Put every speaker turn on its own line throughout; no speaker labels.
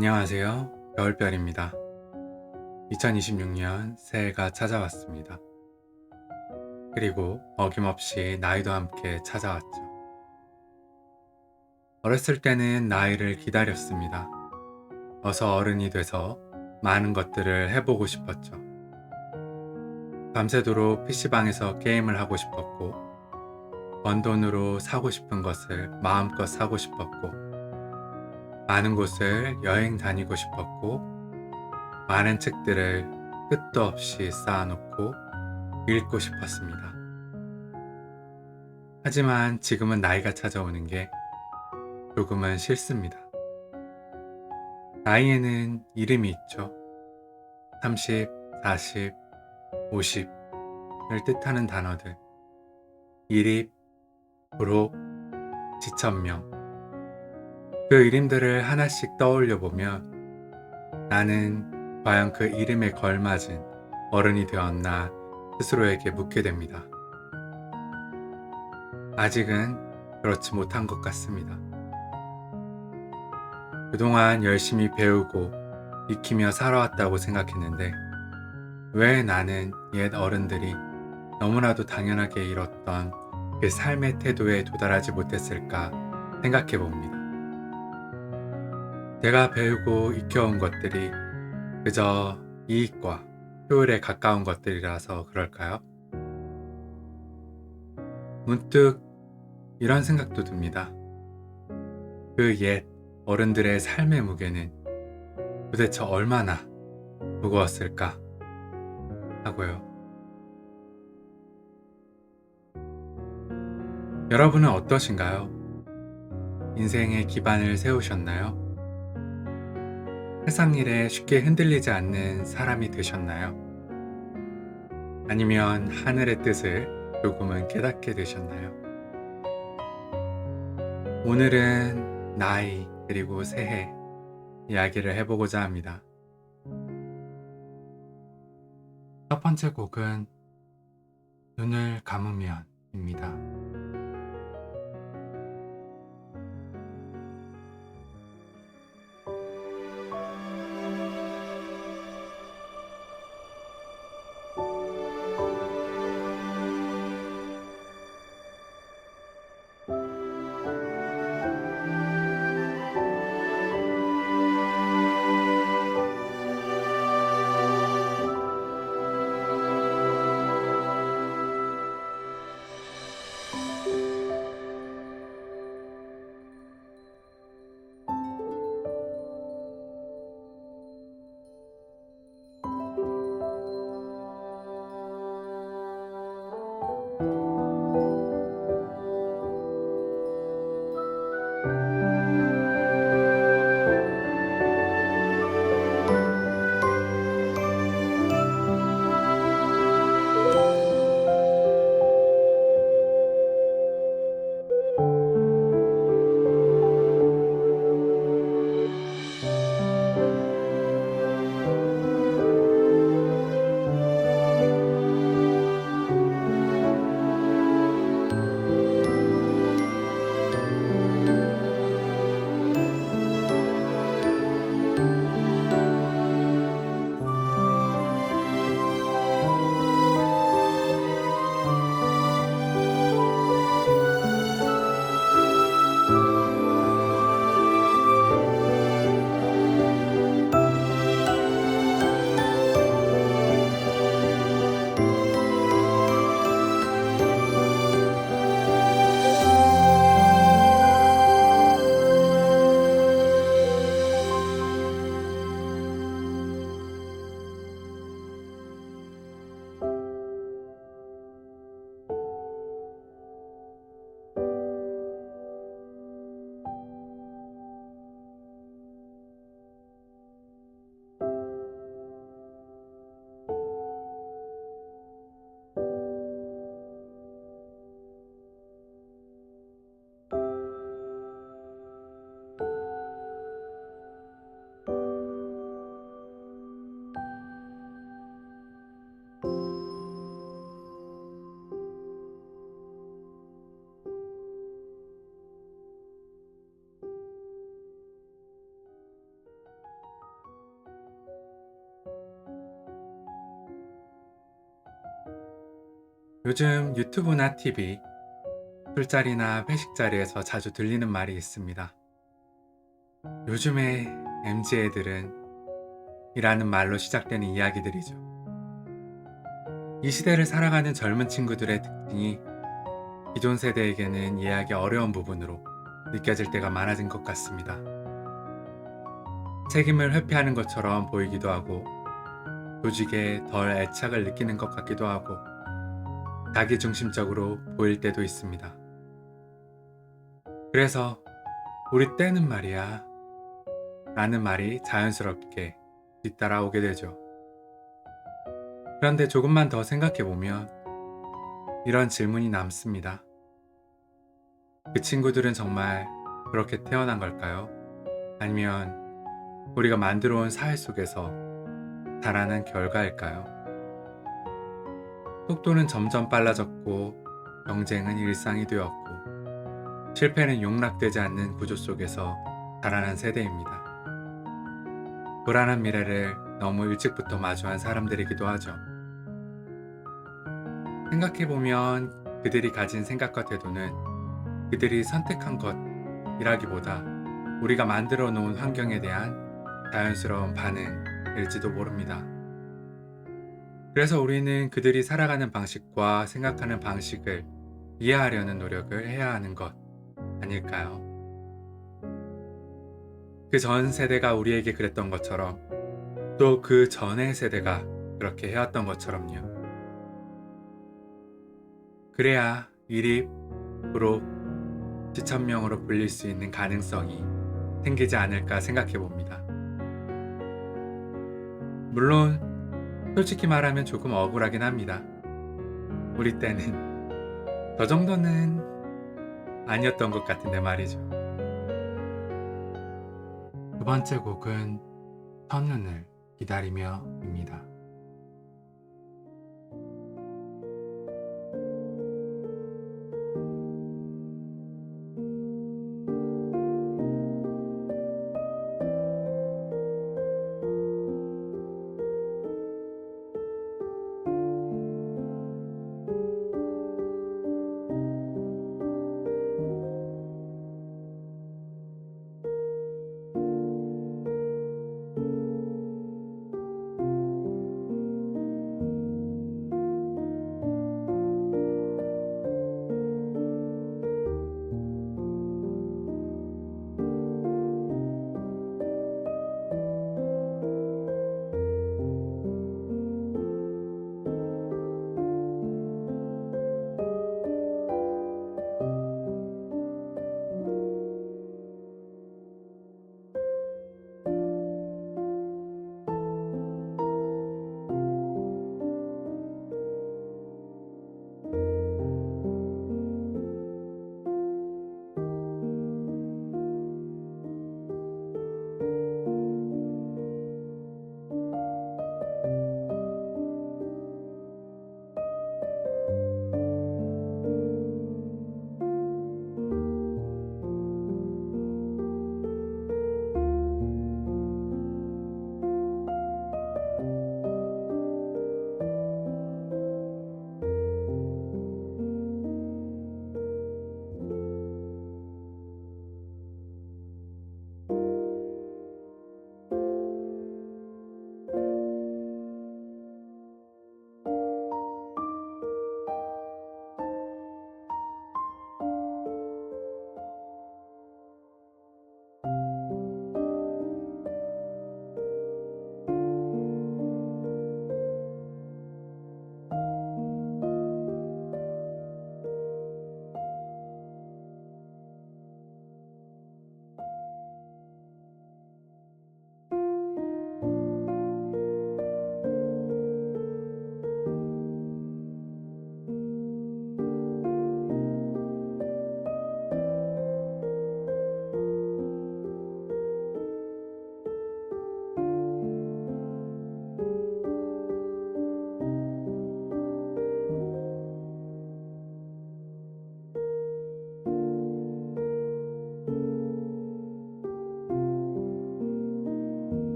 안녕하세요. 겨울별입니다. 2026년 새해가 찾아왔습니다. 그리고 어김없이 나이도 함께 찾아왔죠. 어렸을 때는 나이를 기다렸습니다. 어서 어른이 돼서 많은 것들을 해보고 싶었죠. 밤새도록 PC방에서 게임을 하고 싶었고, 번 돈으로 사고 싶은 것을 마음껏 사고 싶었고, 많은 곳을 여행 다니고 싶었고, 많은 책들을 끝도 없이 쌓아놓고 읽고 싶었습니다. 하지만 지금은 나이가 찾아오는 게 조금은 싫습니다. 나이에는 이름이 있죠. 30, 40, 50을 뜻하는 단어들. 일입, 졸업, 지천명. 그 이름들을 하나씩 떠올려 보면 나는 과연 그 이름에 걸맞은 어른이 되었나 스스로에게 묻게 됩니다. 아직은 그렇지 못한 것 같습니다. 그동안 열심히 배우고 익히며 살아왔다고 생각했는데 왜 나는 옛 어른들이 너무나도 당연하게 이뤘던 그 삶의 태도에 도달하지 못했을까 생각해 봅니다. 제가 배우고 익혀온 것들이 그저 이익과 효율에 가까운 것들이라서 그럴까요? 문득 이런 생각도 듭니다. 그 옛 어른들의 삶의 무게는 도대체 얼마나 무거웠을까 하고요. 여러분은 어떠신가요? 인생의 기반을 세우셨나요? 세상 일에 쉽게 흔들리지 않는 사람이 되셨나요? 아니면 하늘의 뜻을 조금은 깨닫게 되셨나요? 오늘은 나이 그리고 새해 이야기를 해보고자 합니다. 첫 번째 곡은 눈을 감으면입니다. 요즘 유튜브나 TV, 술자리나 회식 자리에서 자주 들리는 말이 있습니다. 요즘의 MZ 애들은 이라는 말로 시작되는 이야기들이죠. 이 시대를 살아가는 젊은 친구들의 특징이 기존 세대에게는 이해하기 어려운 부분으로 느껴질 때가 많아진 것 같습니다. 책임을 회피하는 것처럼 보이기도 하고 조직에 덜 애착을 느끼는 것 같기도 하고 자기중심적으로 보일 때도 있습니다. 그래서 우리 때는 말이야 라는 말이 자연스럽게 뒤따라오게 되죠. 그런데 조금만 더 생각해보면 이런 질문이 남습니다. 그 친구들은 정말 그렇게 태어난 걸까요? 아니면 우리가 만들어 온 사회 속에서 자라난 결과일까요? 속도는 점점 빨라졌고 경쟁은 일상이 되었고 실패는 용납되지 않는 구조 속에서 자라난 세대입니다. 불안한 미래를 너무 일찍부터 마주한 사람들이기도 하죠. 생각해보면 그들이 가진 생각과 태도는 그들이 선택한 것이라기보다 우리가 만들어 놓은 환경에 대한 자연스러운 반응일지도 모릅니다. 그래서 우리는 그들이 살아가는 방식과 생각하는 방식을 이해하려는 노력을 해야 하는 것 아닐까요? 그 전 세대가 우리에게 그랬던 것처럼 또 그 전의 세대가 그렇게 해왔던 것처럼요. 그래야 일입, 부록, 지천명으로 불릴 수 있는 가능성이 생기지 않을까 생각해 봅니다. 물론 솔직히 말하면 조금 억울하긴 합니다. 우리 때는 저 정도는 아니었던 것 같은데 말이죠. 두 번째 곡은 첫눈을 기다리며입니다.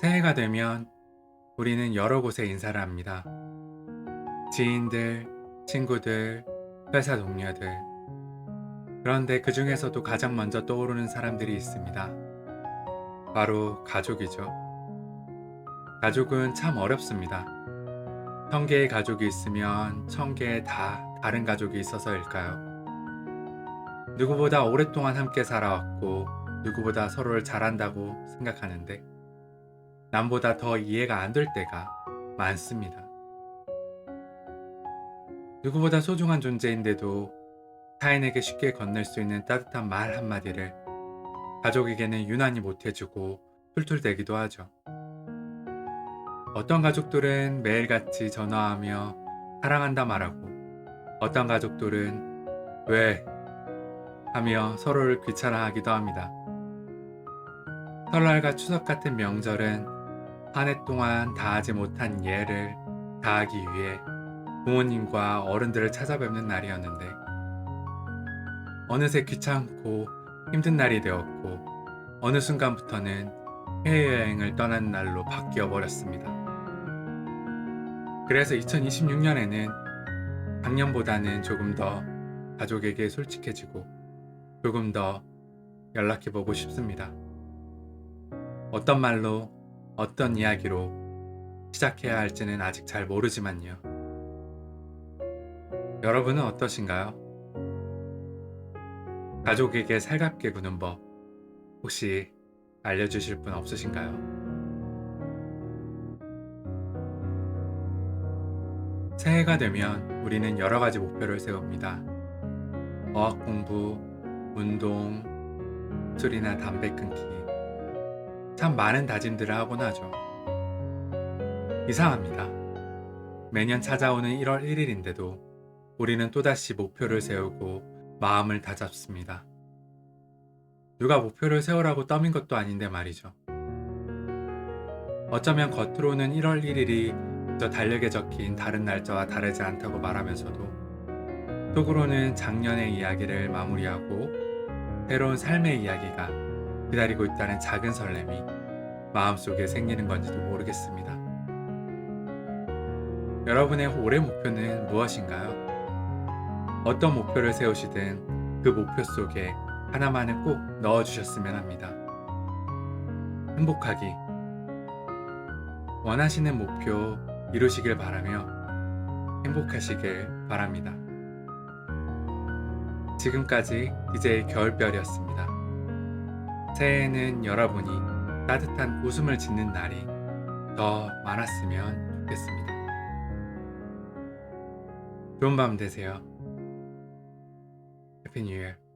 새해가 되면 우리는 여러 곳에 인사를 합니다. 지인들, 친구들, 회사 동료들. 그런데 그 중에서도 가장 먼저 떠오르는 사람들이 있습니다. 바로 가족이죠. 가족은 참 어렵습니다. 1000개의 가족이 있으면 1000개의 다 다른 가족이 있어서일까요? 누구보다 오랫동안 함께 살아왔고 누구보다 서로를 잘한다고 생각하는데 남보다 더 이해가 안 될 때가 많습니다. 누구보다 소중한 존재인데도 타인에게 쉽게 건넬 수 있는 따뜻한 말 한마디를 가족에게는 유난히 못해주고 툴툴대기도 하죠. 어떤 가족들은 매일같이 전화하며 사랑한다 말하고 어떤 가족들은 왜? 하며 서로를 귀찮아하기도 합니다. 설날과 추석 같은 명절은 한 해 동안 다하지 못한 예를 다하기 위해 부모님과 어른들을 찾아뵙는 날이었는데 어느새 귀찮고 힘든 날이 되었고 어느 순간부터는 해외여행을 떠나는 날로 바뀌어 버렸습니다. 그래서 2026년에는 작년보다는 조금 더 가족에게 솔직해지고 조금 더 연락해보고 싶습니다. 어떤 말로 어떤 이야기로 시작해야 할지는 아직 잘 모르지만요. 여러분은 어떠신가요? 가족에게 살갑게 구는 법 혹시 알려주실 분 없으신가요? 새해가 되면 우리는 여러 가지 목표를 세웁니다. 어학 공부, 운동, 술이나 담배 끊기. 참 많은 다짐들을 하곤 하죠. 이상합니다. 매년 찾아오는 1월 1일인데도 우리는 또다시 목표를 세우고 마음을 다잡습니다. 누가 목표를 세우라고 떠민 것도 아닌데 말이죠. 어쩌면 겉으로는 1월 1일이 저 달력에 적힌 다른 날짜와 다르지 않다고 말하면서도 속으로는 작년의 이야기를 마무리하고 새로운 삶의 이야기가 기다리고 있다는 작은 설렘이 마음속에 생기는 건지도 모르겠습니다. 여러분의 올해 목표는 무엇인가요? 어떤 목표를 세우시든 그 목표 속에 하나만은 꼭 넣어주셨으면 합니다. 행복하기. 원하시는 목표 이루시길 바라며 행복하시길 바랍니다. 지금까지 DJ 겨울별이었습니다. 새해에는 여러분이 따뜻한 웃음을 짓는 날이 더 많았으면 좋겠습니다. 좋은 밤 되세요. 해피 뉴 이어.